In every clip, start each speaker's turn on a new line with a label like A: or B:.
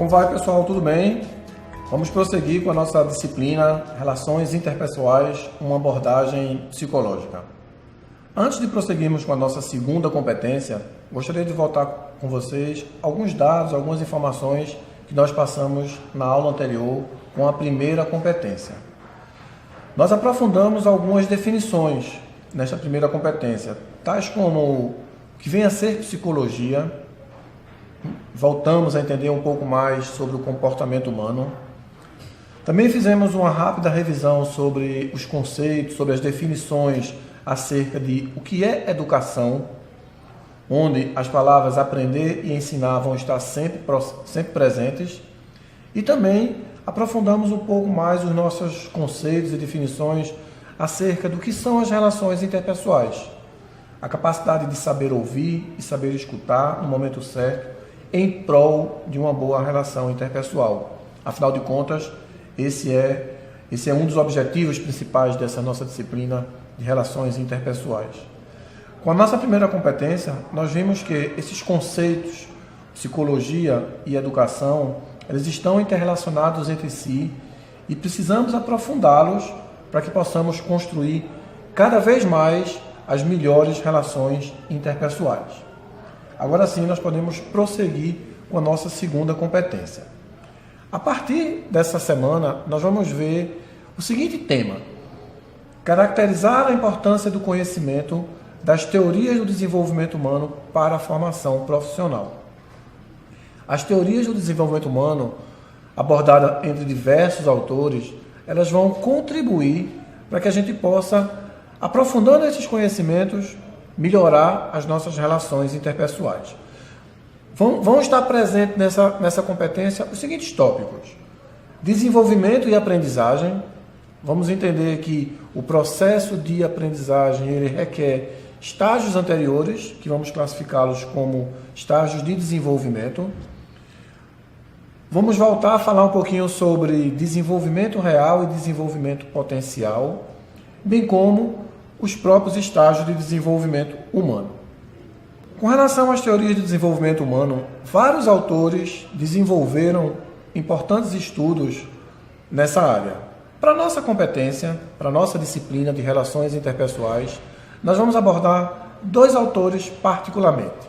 A: Como vai, pessoal? Tudo bem? Vamos prosseguir com a nossa disciplina Relações Interpessoais, uma abordagem psicológica. Antes de prosseguirmos com a nossa segunda competência, gostaria de voltar com vocês alguns dados, algumas informações que nós passamos na aula anterior com a primeira competência. Nós aprofundamos algumas definições nesta primeira competência, tais como o que vem a ser psicologia. Voltamos a entender um pouco mais sobre o comportamento humano. Também fizemos uma rápida revisão sobre os conceitos, sobre as definições acerca de o que é educação, onde as palavras aprender e ensinar vão estar sempre presentes. E também aprofundamos um pouco mais os nossos conceitos e definições acerca do que são as relações interpessoais. A capacidade de saber ouvir e saber escutar no momento certo, em prol de uma boa relação interpessoal. Afinal de contas, esse é um dos objetivos principais dessa nossa disciplina de relações interpessoais. Com a nossa primeira competência, nós vimos que esses conceitos, psicologia e educação, eles estão interrelacionados entre si e precisamos aprofundá-los para que possamos construir cada vez mais as melhores relações interpessoais. Agora sim, nós podemos prosseguir com a nossa segunda competência. A partir dessa semana, nós vamos ver o seguinte tema: caracterizar a importância do conhecimento das teorias do desenvolvimento humano para a formação profissional. As teorias do desenvolvimento humano, abordadas entre diversos autores, elas vão contribuir para que a gente possa, aprofundando esses conhecimentos, melhorar as nossas relações interpessoais. Vão estar presentes nessa competência os seguintes tópicos: desenvolvimento e aprendizagem. Vamos entender que o processo de aprendizagem ele requer estágios anteriores, que vamos classificá-los como estágios de desenvolvimento. Vamos voltar a falar um pouquinho sobre desenvolvimento real e desenvolvimento potencial, bem como os próprios estágios de desenvolvimento humano. Com relação às teorias de desenvolvimento humano, vários autores desenvolveram importantes estudos nessa área. Para a nossa competência, para a nossa disciplina de relações interpessoais, nós vamos abordar dois autores particularmente: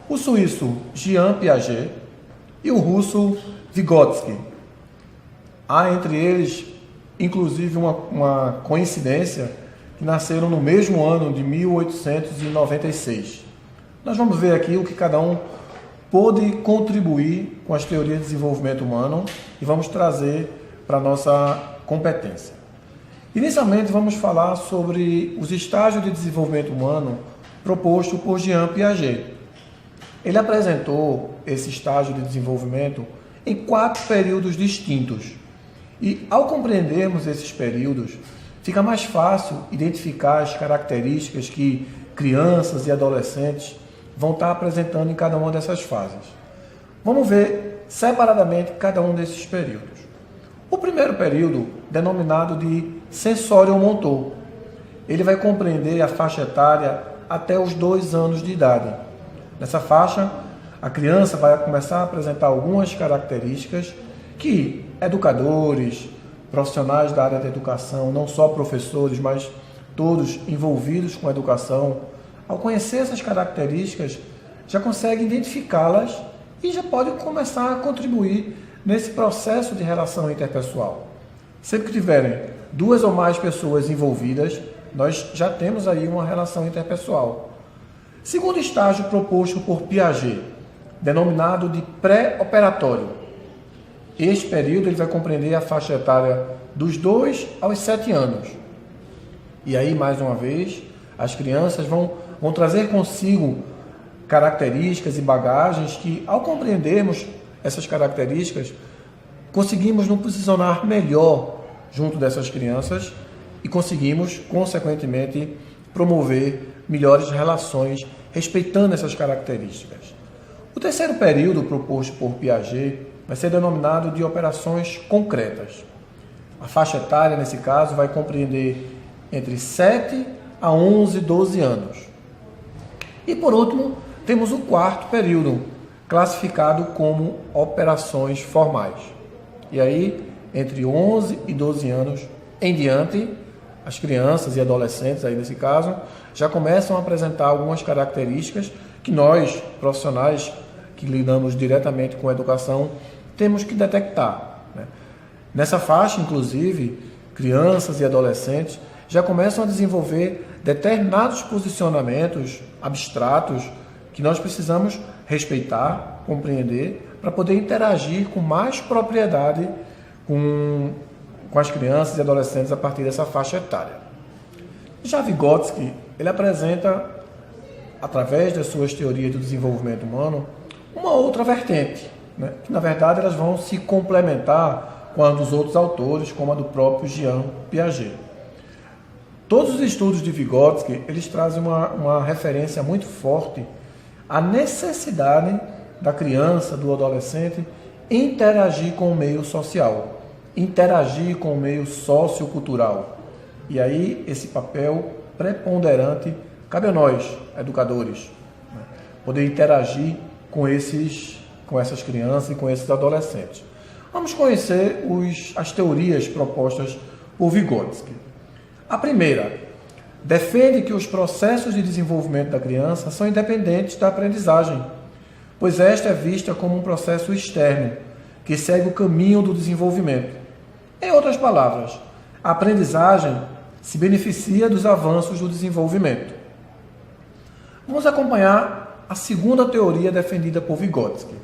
A: o suíço Jean Piaget e o russo Vygotsky. Há entre eles, inclusive, uma coincidência, que nasceram no mesmo ano de 1896. Nós vamos ver aqui o que cada um pôde contribuir com as teorias de desenvolvimento humano e vamos trazer para a nossa competência. Inicialmente, vamos falar sobre os estágios de desenvolvimento humano proposto por Jean Piaget. Ele apresentou esse estágio de desenvolvimento em 4 períodos distintos. E, ao compreendermos esses períodos, fica mais fácil identificar as características que crianças e adolescentes vão estar apresentando em cada uma dessas fases. Vamos ver separadamente cada um desses períodos. O primeiro período, denominado de sensório-motor, ele vai compreender a faixa etária até os 2 anos de idade. Nessa faixa, a criança vai começar a apresentar algumas características que educadores, profissionais da área da educação, não só professores, mas todos envolvidos com a educação, ao conhecer essas características, já conseguem identificá-las e já podem começar a contribuir nesse processo de relação interpessoal. Sempre que tiverem 2 ou mais pessoas envolvidas, nós já temos aí uma relação interpessoal. Segundo estágio proposto por Piaget, denominado de pré-operatório. Este período ele vai compreender a faixa etária dos 2 aos 7 anos. E aí, mais uma vez, as crianças vão trazer consigo características e bagagens que, ao compreendermos essas características, conseguimos nos posicionar melhor junto dessas crianças e conseguimos, consequentemente, promover melhores relações respeitando essas características. O terceiro período proposto por Piaget vai ser denominado de operações concretas. A faixa etária, nesse caso, vai compreender entre 7 a 11, 12 anos. E, por último, temos o quarto período, classificado como operações formais. E aí, entre 11 e 12 anos em diante, as crianças e adolescentes, aí nesse caso, já começam a apresentar algumas características que nós, profissionais que lidamos diretamente com a educação, temos que detectar, né? Nessa faixa, inclusive, crianças e adolescentes já começam a desenvolver determinados posicionamentos abstratos que nós precisamos respeitar, compreender, para poder interagir com mais propriedade com as crianças e adolescentes a partir dessa faixa etária. Já Vygotsky, ele apresenta, através das suas teorias do desenvolvimento humano, uma outra vertente, né? Que na verdade elas vão se complementar com a dos outros autores, como a do próprio Jean Piaget. Todos os estudos de Vygotsky, eles trazem uma referência muito forte à necessidade da criança, do adolescente, interagir com o meio social, interagir com o meio sociocultural. E aí esse papel preponderante cabe a nós, educadores, né? Poder interagir com essas crianças e com esses adolescentes. Vamos conhecer as teorias propostas por Vygotsky. A primeira, defende que os processos de desenvolvimento da criança são independentes da aprendizagem, pois esta é vista como um processo externo, que segue o caminho do desenvolvimento. Em outras palavras, a aprendizagem se beneficia dos avanços do desenvolvimento. Vamos acompanhar a segunda teoria defendida por Vygotsky.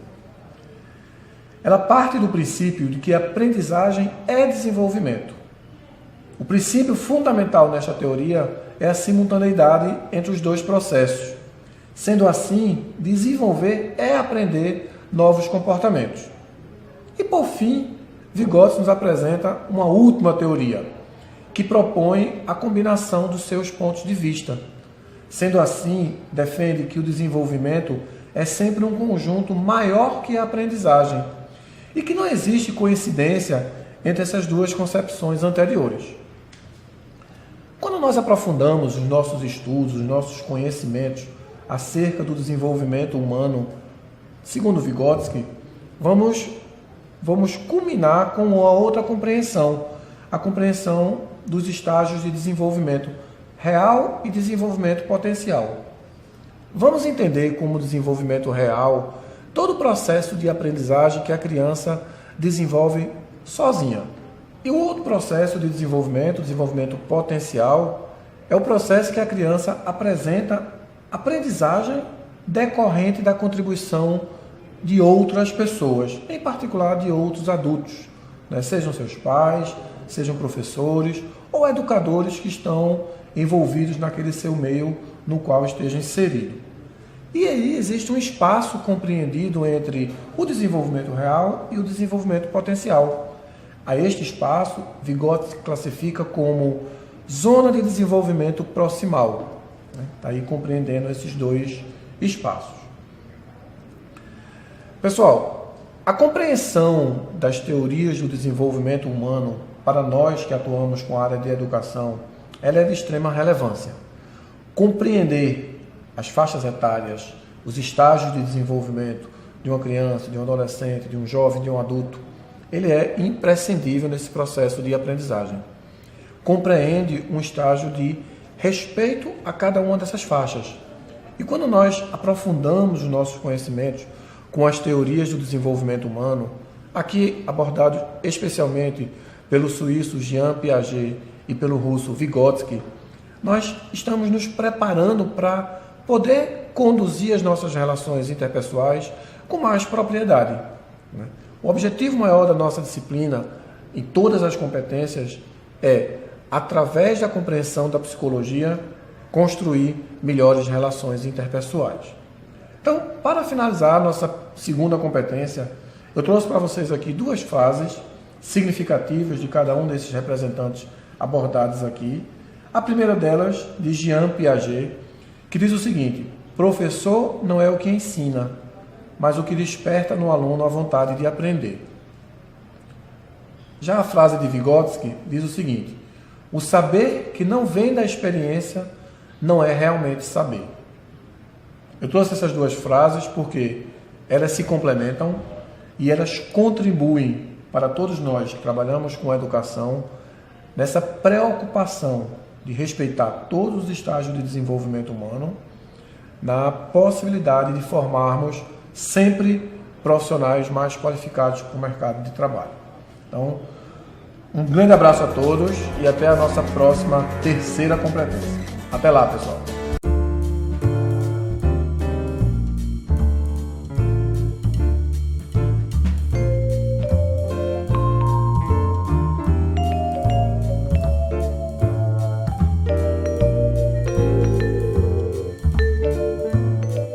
A: Ela parte do princípio de que a aprendizagem é desenvolvimento. O princípio fundamental nesta teoria é a simultaneidade entre os dois processos. Sendo assim, desenvolver é aprender novos comportamentos. E por fim, Vygotsky nos apresenta uma última teoria, que propõe a combinação dos seus pontos de vista. Sendo assim, defende que o desenvolvimento é sempre um conjunto maior que a aprendizagem e que não existe coincidência entre essas duas concepções anteriores. Quando nós aprofundamos os nossos estudos, os nossos conhecimentos acerca do desenvolvimento humano, segundo Vygotsky, vamos culminar com uma outra compreensão, a compreensão dos estágios de desenvolvimento real e desenvolvimento potencial. Vamos entender como desenvolvimento real todo o processo de aprendizagem que a criança desenvolve sozinha. E o outro processo de desenvolvimento potencial, é o processo que a criança apresenta aprendizagem decorrente da contribuição de outras pessoas, em particular de outros adultos, né? Sejam seus pais, sejam professores ou educadores que estão envolvidos naquele seu meio no qual esteja inserido. E aí existe um espaço compreendido entre o desenvolvimento real e o desenvolvimento potencial. A este espaço, Vygotsky classifica como zona de desenvolvimento proximal. Está aí compreendendo esses dois espaços. Pessoal, a compreensão das teorias do desenvolvimento humano para nós que atuamos com a área de educação, ela é de extrema relevância. Compreender as faixas etárias, os estágios de desenvolvimento de uma criança, de um adolescente, de um jovem, de um adulto, ele é imprescindível nesse processo de aprendizagem. Compreende um estágio de respeito a cada uma dessas faixas. E quando nós aprofundamos os nossos conhecimentos com as teorias do desenvolvimento humano, aqui abordado especialmente pelo suíço Jean Piaget e pelo russo Vygotsky, nós estamos nos preparando para poder conduzir as nossas relações interpessoais com mais propriedade, né? O objetivo maior da nossa disciplina, em todas as competências, é, através da compreensão da psicologia, construir melhores relações interpessoais. Então, para finalizar a nossa segunda competência, eu trouxe para vocês aqui duas frases significativas de cada um desses representantes abordados aqui. A primeira delas, de Jean Piaget, que diz o seguinte: professor não é o que ensina, mas o que desperta no aluno a vontade de aprender. Já a frase de Vygotsky diz o seguinte: o saber que não vem da experiência não é realmente saber. Eu trouxe essas duas frases porque elas se complementam e elas contribuem para todos nós que trabalhamos com a educação nessa preocupação de respeitar todos os estágios de desenvolvimento humano, na possibilidade de formarmos sempre profissionais mais qualificados para o mercado de trabalho. Então, um grande abraço a todos e até a nossa próxima terceira competência. Até lá, pessoal!